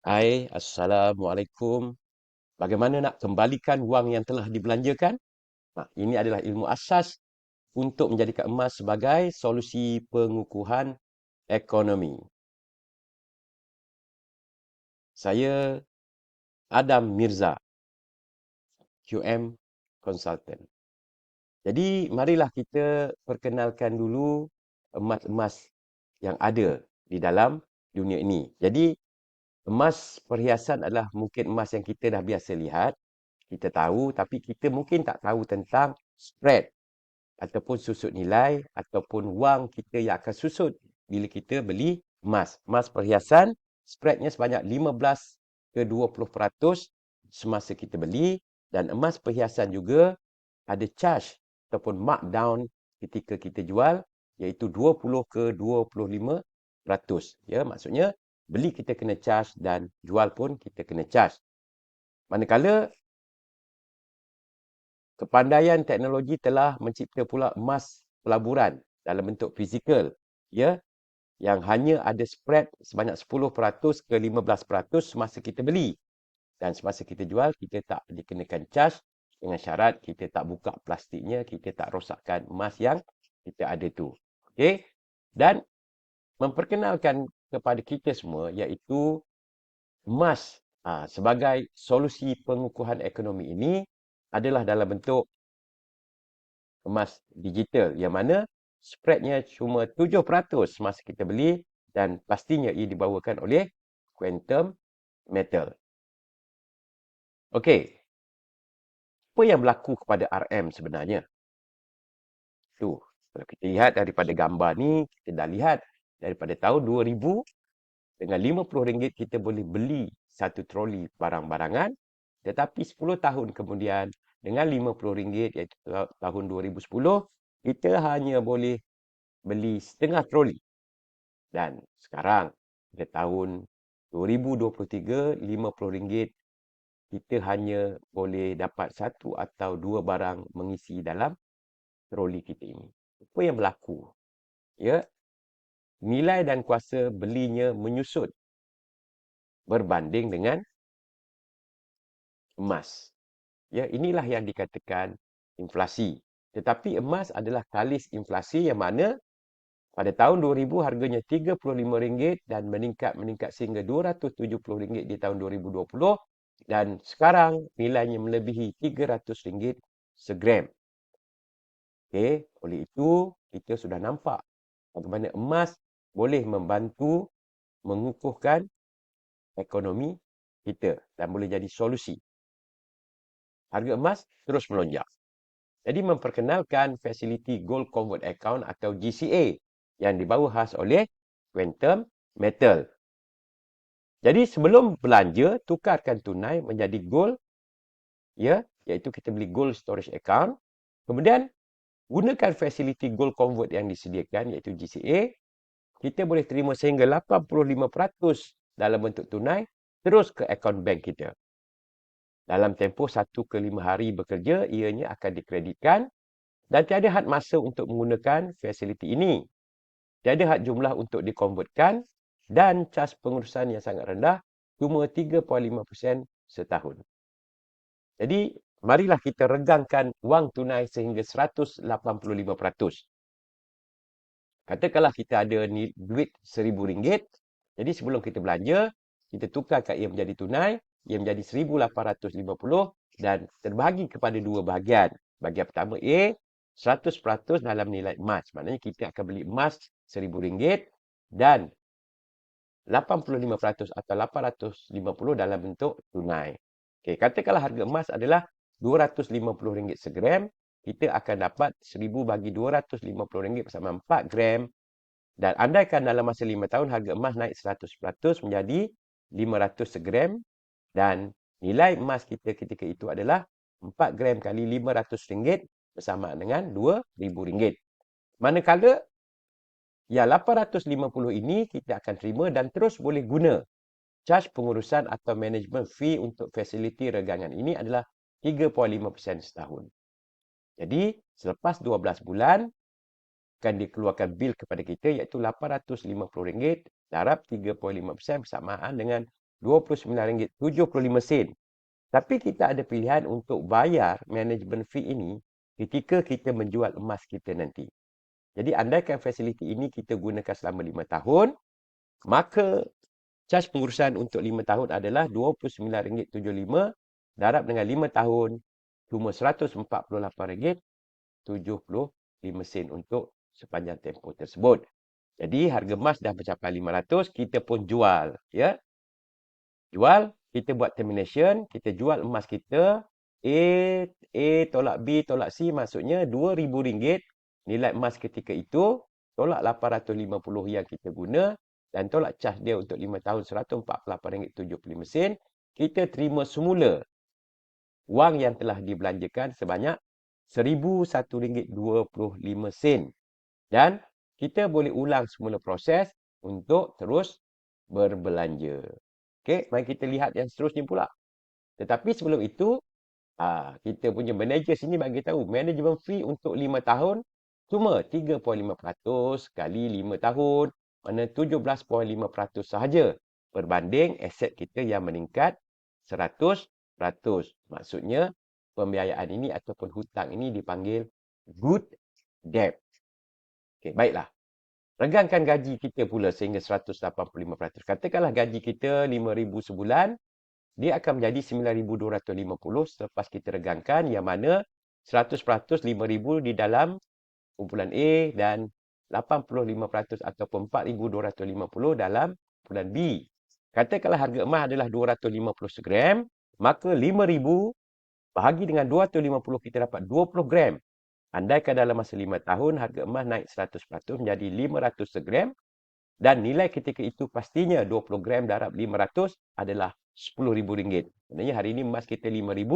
Hai, Assalamualaikum. Bagaimana nak kembalikan wang yang telah dibelanjakan? Nah, ini adalah ilmu asas untuk menjadikan emas sebagai solusi pengukuhan ekonomi. Saya Adam Mirza, QM Consultant. Jadi, marilah kita perkenalkan dulu emas-emas yang ada di dalam dunia ini. Jadi, emas perhiasan adalah mungkin emas yang kita dah biasa lihat, kita tahu, tapi kita mungkin tak tahu tentang spread ataupun susut nilai ataupun wang kita yang akan susut bila kita beli emas. Emas perhiasan, spreadnya sebanyak 15 ke 20% semasa kita beli, dan emas perhiasan juga ada charge ataupun markdown ketika kita jual, iaitu 20 ke 25%. Ya, maksudnya beli kita kena charge dan jual pun kita kena charge. Manakala kepandaian teknologi telah mencipta pula emas pelaburan dalam bentuk fizikal, ya, yang hanya ada spread sebanyak 10% ke 15% semasa kita beli. Dan semasa kita jual, kita tak dikenakan charge dengan syarat kita tak buka plastiknya, kita tak rosakkan emas yang kita ada tu. Okey? Dan memperkenalkan kepada kita semua iaitu emas sebagai solusi pengukuhan ekonomi ini adalah dalam bentuk emas digital yang mana spreadnya cuma 7% semasa kita beli dan pastinya ia dibawakan oleh Quantum Metal. Okey, apa yang berlaku kepada RM sebenarnya? Tu, kalau kita lihat daripada gambar ni, kita dah lihat daripada tahun 2000 dengan RM50 kita boleh beli satu troli barang-barangan, tetapi 10 tahun kemudian dengan RM50 iaitu tahun 2010, kita hanya boleh beli setengah troli. Dan sekarang, pada tahun 2023, RM50 kita hanya boleh dapat satu atau dua barang mengisi dalam troli kita ini. Apa yang berlaku? Ya, nilai dan kuasa belinya menyusut berbanding dengan emas. Ya, inilah yang dikatakan inflasi. Tetapi emas adalah kalis inflasi yang mana pada tahun 2000 harganya RM35 dan meningkat sehingga RM270 di tahun 2020 dan sekarang nilainya melebihi RM300 segram. Okey, oleh itu kita sudah nampak bagaimana emas boleh membantu mengukuhkan ekonomi kita dan boleh jadi solusi. Harga emas terus melonjak. Jadi memperkenalkan fasiliti Gold Convert Account atau GCA yang dibawa khas oleh Quantum Metal. Jadi sebelum belanja, tukarkan tunai menjadi gold, ya, iaitu kita beli Gold Storage Account. Kemudian gunakan fasiliti Gold Convert yang disediakan iaitu GCA. Kita boleh terima sehingga 85% dalam bentuk tunai terus ke akaun bank kita. Dalam tempoh 1 ke 5 hari bekerja, ianya akan dikreditkan dan tiada had masa untuk menggunakan fasiliti ini. Tiada had jumlah untuk dikonvertkan dan cas pengurusan yang sangat rendah, cuma 3.5% setahun. Jadi, marilah kita regangkan wang tunai sehingga 185%. Katakanlah kita ada duit RM1,000, jadi sebelum kita belanja, kita tukarkan ia menjadi tunai, ia menjadi 1,850 dan terbahagi kepada dua bahagian. Bahagian pertama A, 100% dalam nilai emas. Maknanya kita akan beli emas RM1,000 dan 85% atau 850 dalam bentuk tunai. Okey, katakanlah harga emas adalah RM250 segram, kita akan dapat 1,000 bagi RM250 bersama 4 gram. Dan andaikan dalam masa 5 tahun harga emas naik 100% menjadi 500 segram dan nilai emas kita ketika itu adalah 4 gram kali RM500 bersama dengan RM2,000. Manakala yang 850 ini kita akan terima dan terus boleh guna. Charge pengurusan atau management fee untuk fasiliti regangan ini adalah 3.5% setahun. Jadi, selepas 12 bulan, akan dikeluarkan bil kepada kita iaitu RM850 darab 3.5% bersamaan dengan RM29.75. Tapi kita ada pilihan untuk bayar management fee ini ketika kita menjual emas kita nanti. Jadi andaikan fasiliti ini kita gunakan selama 5 tahun, maka Caj pengurusan untuk 5 tahun adalah RM29.75 darab dengan 5 tahun cuma RM148.75 untuk sepanjang tempoh tersebut. Jadi harga emas dah mencapai 500, kita pun jual, ya. Jual, kita buat termination, kita jual emas kita A tolak B tolak C, maksudnya RM2,000 nilai emas ketika itu, tolak 850 yang kita guna dan tolak cas dia untuk 5 tahun RM148.75, kita terima semula wang yang telah dibelanjakan sebanyak RM1,001.25. Dan kita boleh ulang semula proses untuk terus berbelanja. Okey, mari kita lihat yang seterusnya pula. Tetapi sebelum itu, kita punya manager sini bagi tahu management fee untuk 5 tahun cuma 3.5% kali 5 tahun, mana 17.5% sahaja berbanding aset kita yang meningkat 100%. Maksudnya pembiayaan ini ataupun hutang ini dipanggil good debt. Okey, baiklah. Regangkan gaji kita pula sehingga 185%. Katakanlah gaji kita RM5,000 sebulan, dia akan menjadi RM9,250 selepas kita regangkan, yang mana 100% RM5,000 di dalam kumpulan A dan 85% ataupun RM4,250 dalam kumpulan B. Katakanlah harga emas adalah 250 segram, maka RM5,000 bahagi dengan 250 kita dapat 20 gram. Andaikan dalam masa 5 tahun, harga emas naik 100% menjadi 500 segram dan nilai ketika itu pastinya 20 gram darab 500 adalah RM10,000. Maksudnya hari ini emas kita RM5,000,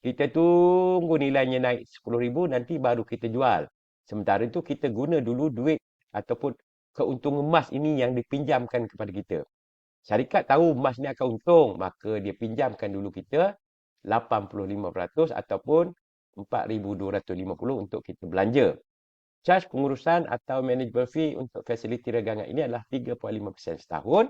kita tunggu nilainya naik RM10,000, nanti baru kita jual. Sementara itu kita guna dulu duit ataupun keuntungan emas ini yang dipinjamkan kepada kita. Syarikat tahu emas ni akan untung, maka dia pinjamkan dulu kita 85% ataupun RM4,250 untuk kita belanja. Caj pengurusan atau management fee untuk fasiliti regangan ini adalah 3.5% setahun.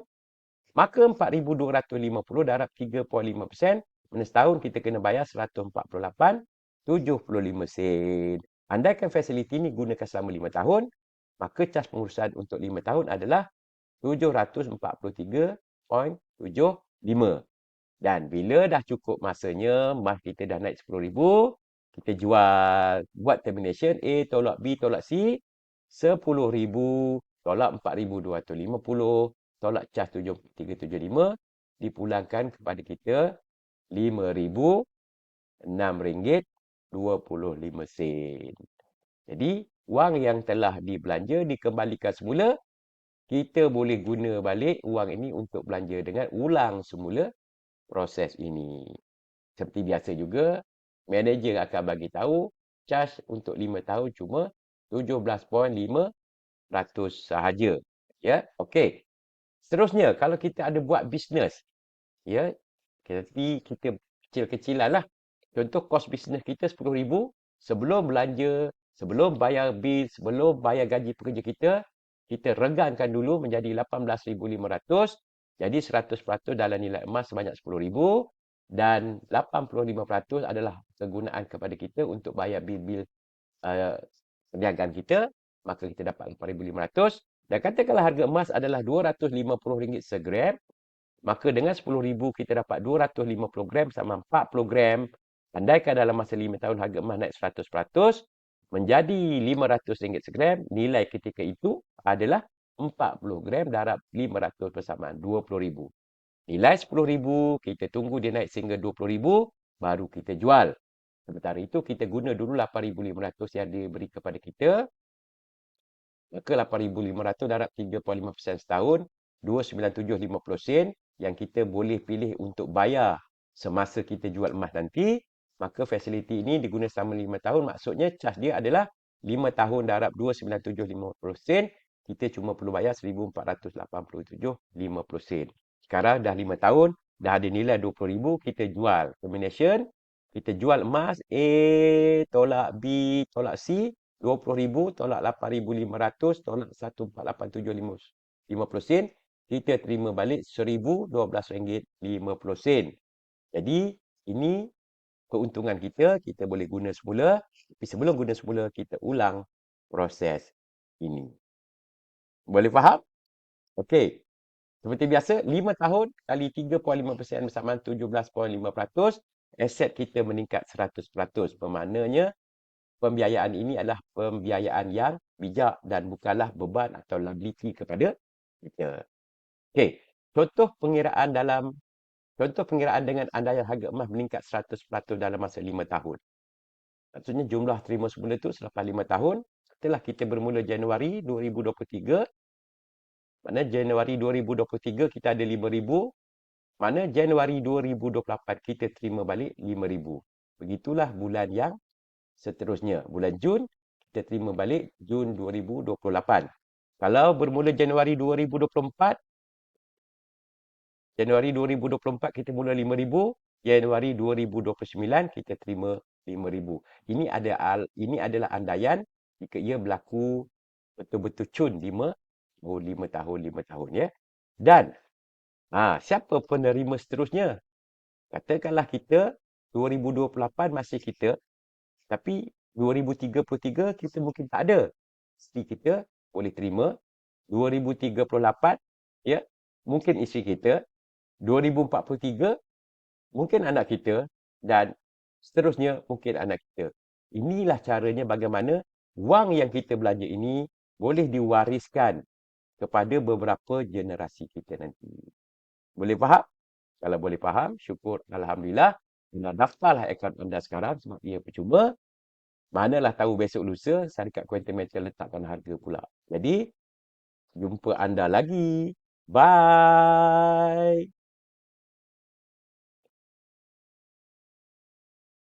Maka RM4,250 darab 3.5%, mana setahun kita kena bayar RM148.75. Andaikan fasiliti ini gunakan selama 5 tahun, maka caj pengurusan untuk 5 tahun adalah RM743.75. Dan bila dah cukup masanya, emas kita dah naik RM10,000, kita jual, buat termination A tolak B tolak C, RM10,000 tolak RM4,250, tolak cas RM7375, dipulangkan kepada kita RM5,006.25. Jadi, wang yang telah dibelanja dikembalikan semula, kita boleh guna balik wang ini untuk belanja dengan ulang semula proses ini. Seperti biasa juga, manager akan bagi tahu charge untuk 5 tahun cuma 17.5% sahaja. Ya, okey. Seterusnya, kalau kita ada buat bisnes, ya, tapi kita kecil-kecilan lah. Contoh kos bisnes kita RM10,000, sebelum belanja, sebelum bayar bil, sebelum bayar gaji pekerja kita regangkan dulu menjadi RM18,500. Jadi 100% dalam nilai emas sebanyak RM10,000 dan 85% adalah kegunaan kepada kita untuk bayar bil-bil perniagaan kita, maka kita dapat RM4,500. Dan katakanlah harga emas adalah RM250 segram, maka dengan RM10,000 kita dapat 250 gram sama 40 gram. Andaikan dalam masa 5 tahun harga emas naik 100%, menjadi RM500 segram, nilai ketika itu adalah 40 gram darab 500 bersamaan RM20,000. Nilai RM10,000, kita tunggu dia naik sehingga RM20,000, baru kita jual. Sementara itu, kita guna dulu RM8,500 yang diberi kepada kita. Maka RM8,500 darab 3.5% setahun, RM297.50 yang kita boleh pilih untuk bayar semasa kita jual emas nanti. Maka fasiliti ini digunakan selama 5 tahun. Maksudnya, cas dia adalah 5 tahun darab RM297.50. Kita cuma perlu bayar RM1,487.50. Sekarang dah 5 tahun, dah ada nilai RM20,000, kita jual. Termination, kita jual emas A tolak B tolak C, RM20,000 tolak RM8,500 tolak RM1,487.50. kita terima balik RM1,012.50. Jadi, ini keuntungan kita, kita boleh guna semula. Tapi sebelum guna semula, kita ulang proses ini. Boleh faham? Okey. Seperti biasa, 5 tahun kali 3.5% bersamaan 17.5%, aset kita meningkat 100%. Bermaknanya, pembiayaan ini adalah pembiayaan yang bijak dan bukanlah beban atau liability kepada kita. Okey, contoh pengiraan dengan andaian harga emas meningkat 100% dalam masa 5 tahun. Maksudnya jumlah terima semula itu selepas 5 tahun, setelah kita bermula Januari 2023, mana Januari 2023 kita ada 5,000, mana Januari 2024 kita terima balik 5,000. Begitulah bulan yang seterusnya. Bulan Jun, kita terima balik Jun 2028. Kalau bermula Januari 2024, kita mula 5,000, Januari 2029 kita terima 5,000. Ini adalah andaian jika ia berlaku betul-betul cun 5 tahun ya. Dan siapa penerima seterusnya? Katakanlah kita 2028 masih kita, tapi 2033 kita mungkin tak ada. Isteri kita boleh terima. 2038 ya, mungkin isteri kita. 2043 mungkin anak kita, dan seterusnya mungkin anak kita. Inilah caranya bagaimana wang yang kita belanja ini boleh diwariskan kepada beberapa generasi kita nanti. Boleh faham? Kalau boleh faham, syukur Alhamdulillah. Anda daftarlah akaun anda sekarang sebab ia percuma. Manalah tahu besok lusa syarikat Quantum Metal letakkan harga pula. Jadi, jumpa anda lagi. Bye.